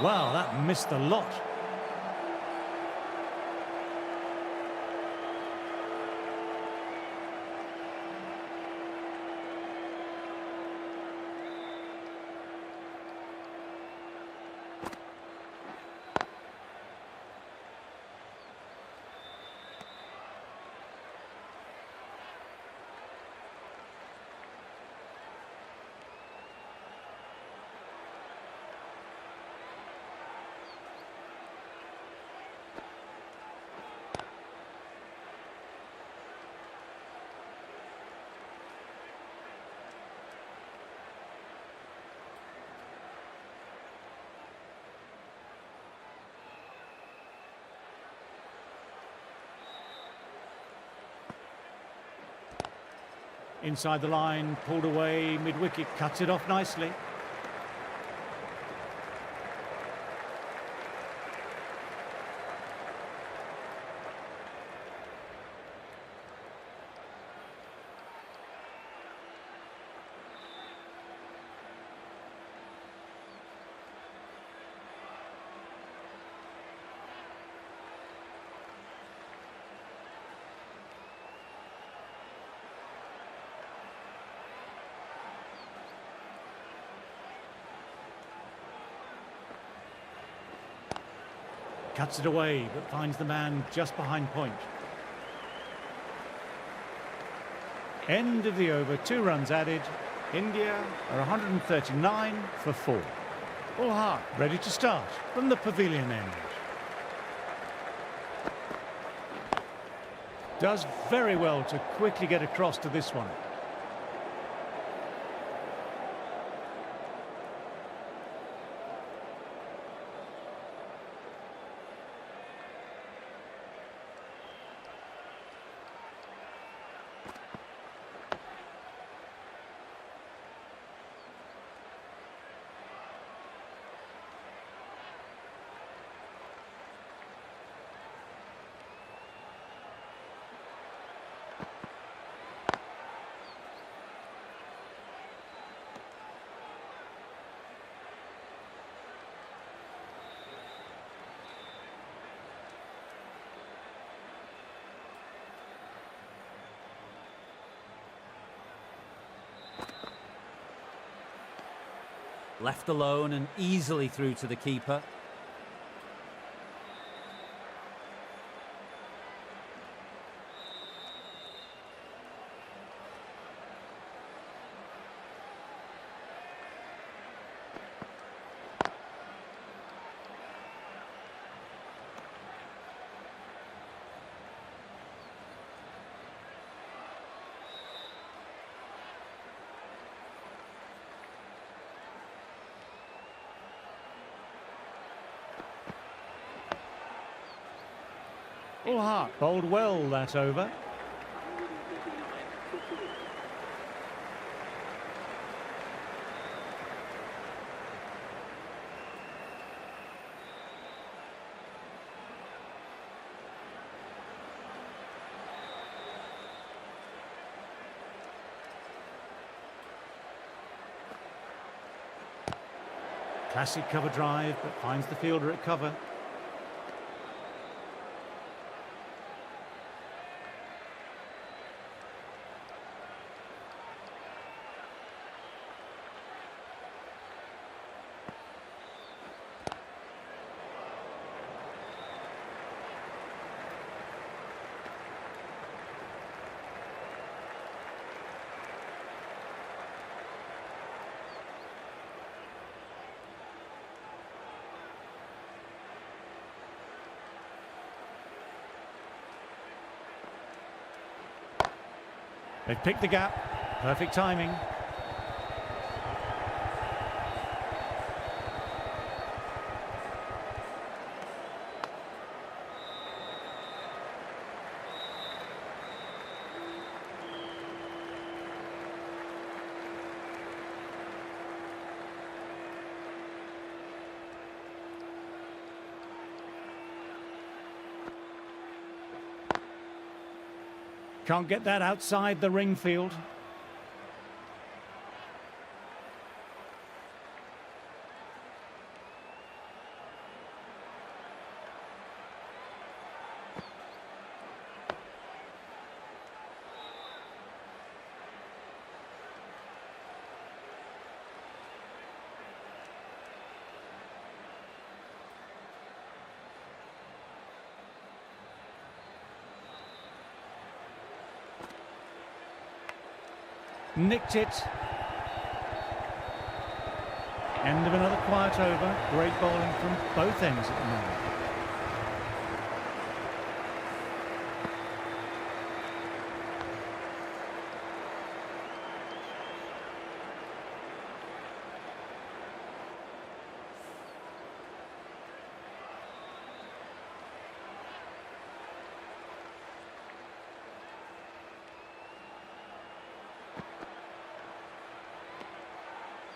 Wow, that missed the lot. Inside the line, pulled away, mid-wicket, cuts it off nicely. Cuts it away, but finds the man just behind point. End of the over, 2 runs added. India are 139 for 4. All heart, ready to start from the pavilion end. Does very well to quickly get across to this one. Left alone and easily through to the keeper. All heart, bowled well that over. Classic cover drive, but finds the fielder at cover. They've picked the gap. Perfect timing. Can't get that outside the ring field. Nicked it. End of another quiet over. Great bowling from both ends at the moment.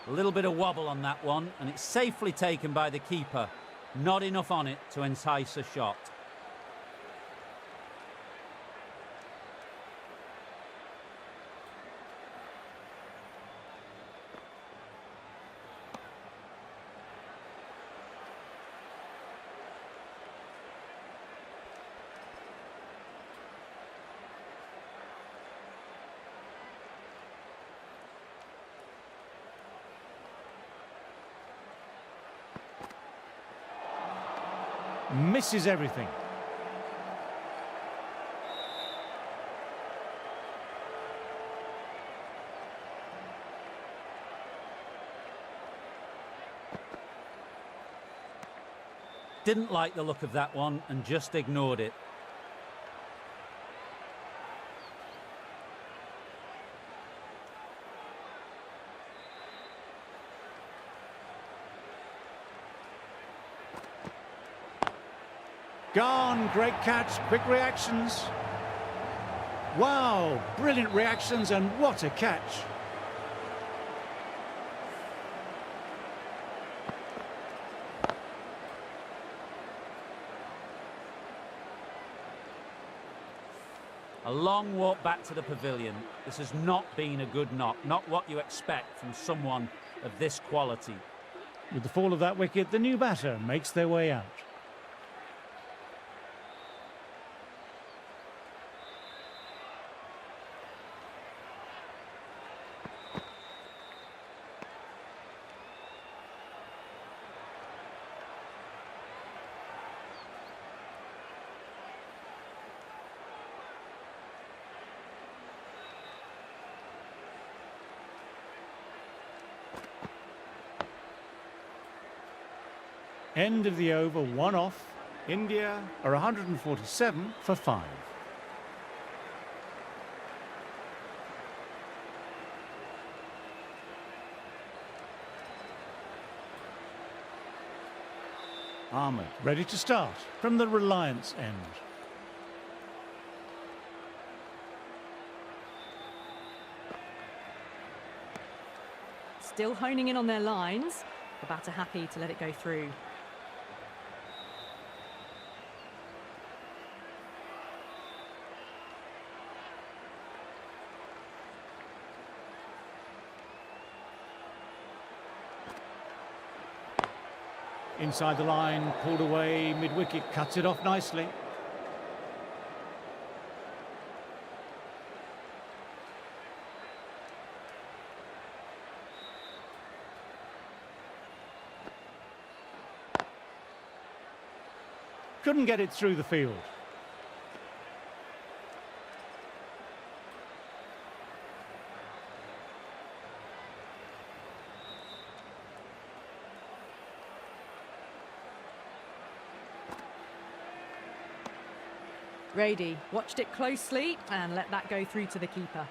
A little bit of wobble on that one, and it's safely taken by the keeper. Not enough on it to entice a shot. Misses everything. didn't like the look of that one and just ignored it. Gone, great catch, quick reactions. Wow, brilliant reactions and what a catch. A long walk back to the pavilion. This has not been a good knock, not what you expect from someone of this quality. With the fall of that wicket, the new batter makes their way out. End of the over, 1 off. India are 147 for 5. Ahmed ready to start from the Reliance end. Still honing in on their lines. The batter happy to let it go through. Inside the line, pulled away, mid-wicket, cuts it off nicely. Couldn't get it through the field. Grady watched it closely and let that go through to the keeper.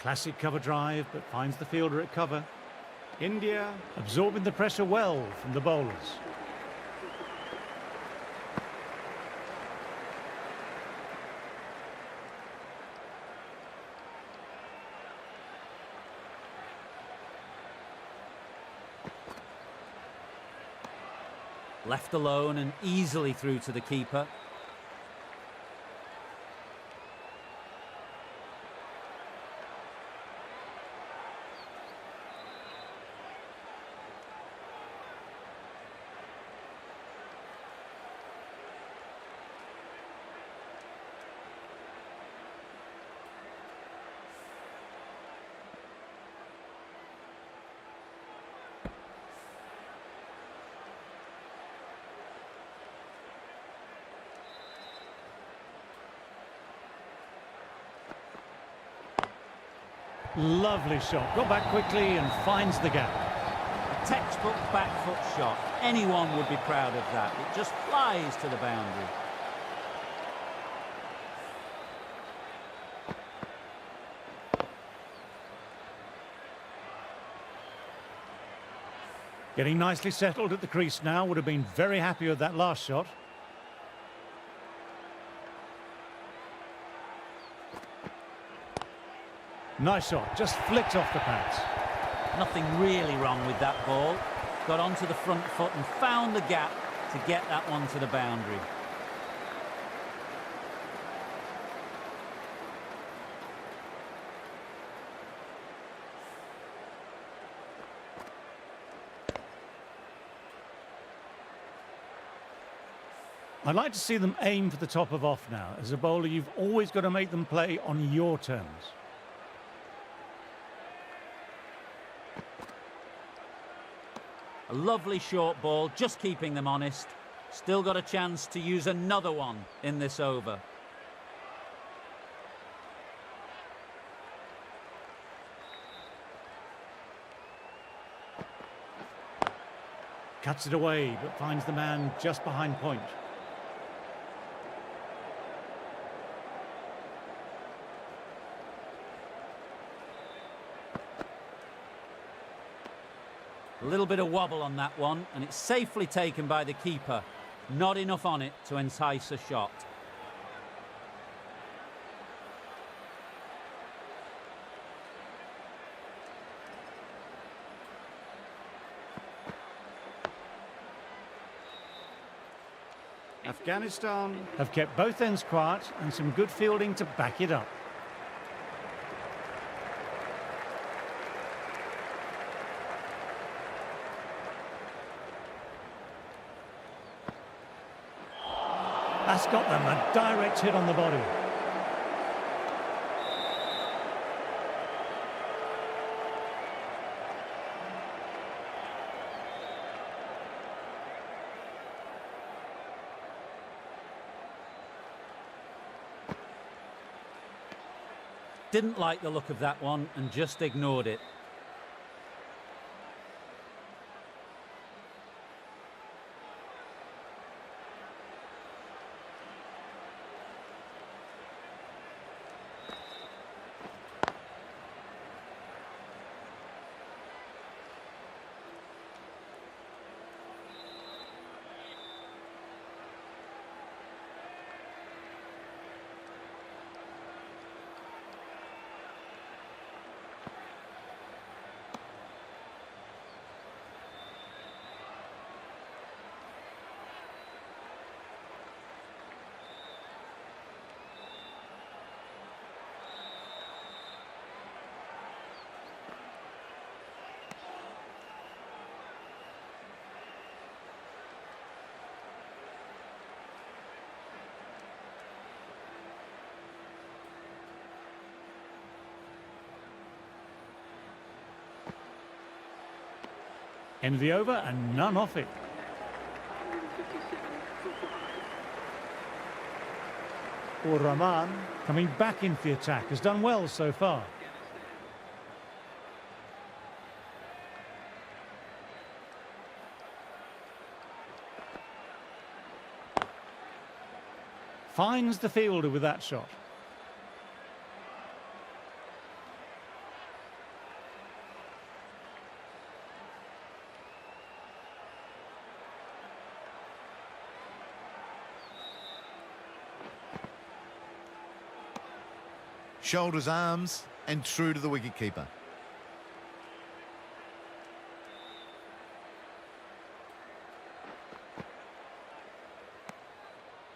Classic cover drive, but finds the fielder at cover. India absorbing the pressure well from the bowlers. Left alone and easily through to the keeper. Lovely shot. Got back quickly and finds the gap. A textbook back foot shot. Anyone would be proud of that. It just flies to the boundary. Getting nicely settled at the crease now. Would have been very happy with that last shot. Nice shot, just flicked off the pads. Nothing really wrong with that ball. Got onto the front foot and found the gap to get that one to the boundary. I'd like to see them aim for the top of off now. As a bowler, you've always got to make them play on your terms. A lovely short ball, just keeping them honest. Still got a chance to use another one in this over. Cuts it away, but finds the man just behind point. A little bit of wobble on that one, and it's safely taken by the keeper. Not enough on it to entice a shot. Afghanistan have kept both ends quiet and some good fielding to back it up. That's got them a direct hit on the body. Didn't like the look of that one and just ignored it. End of the over and none off it. 157 for 5. Rahman, coming back into the attack, has done well so far. Finds the fielder with that shot. Shoulders, arms, and true to the wicketkeeper.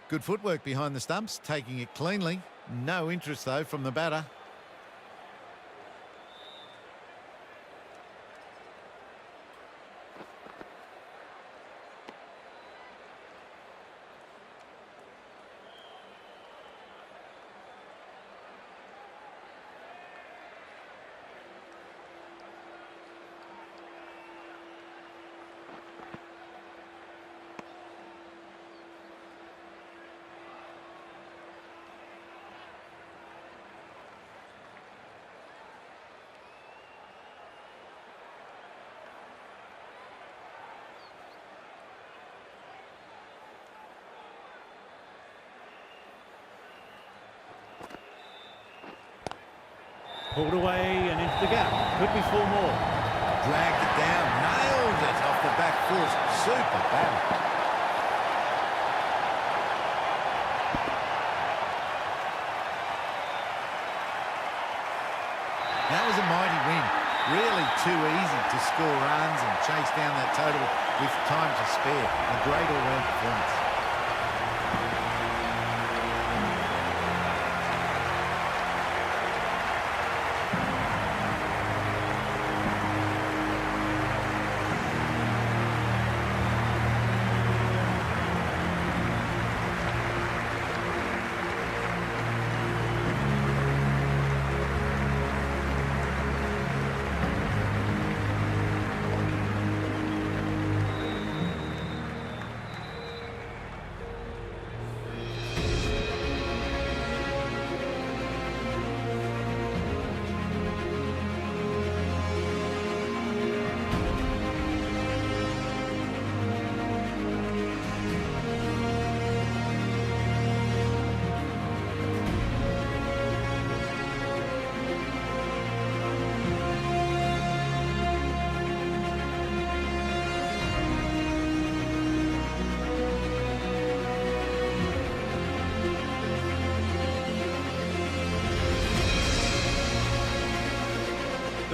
Good footwork behind the stumps, taking it cleanly. No interest, though, from the batter. Pulled away and into the gap. Could be 4 more. Dragged it down, nailed it off the back foot. Super battle. That was a mighty win. Really too easy to score runs and chase down that total with time to spare. A great all-round performance.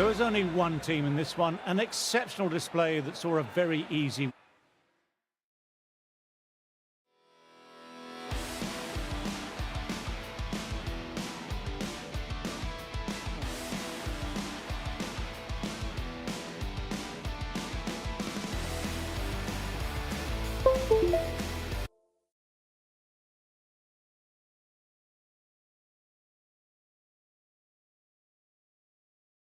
There was only one team in this one, an exceptional display that saw a very easy